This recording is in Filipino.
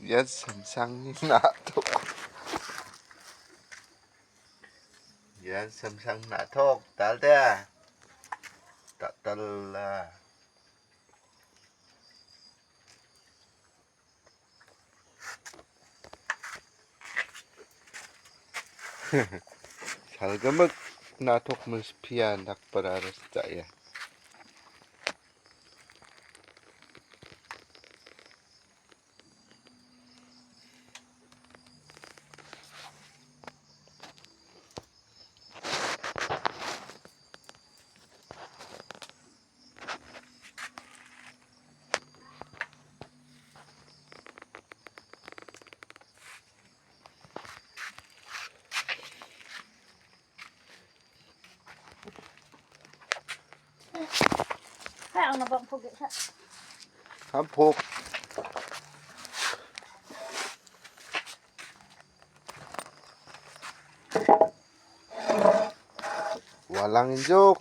Yan samsang natok. Yan samsang natok. Talte. Tatal. 살금은 나톡 무스피아 낙바라르스다야. Phải ông nó bận phục vậy sao? 한폭. Walang injok.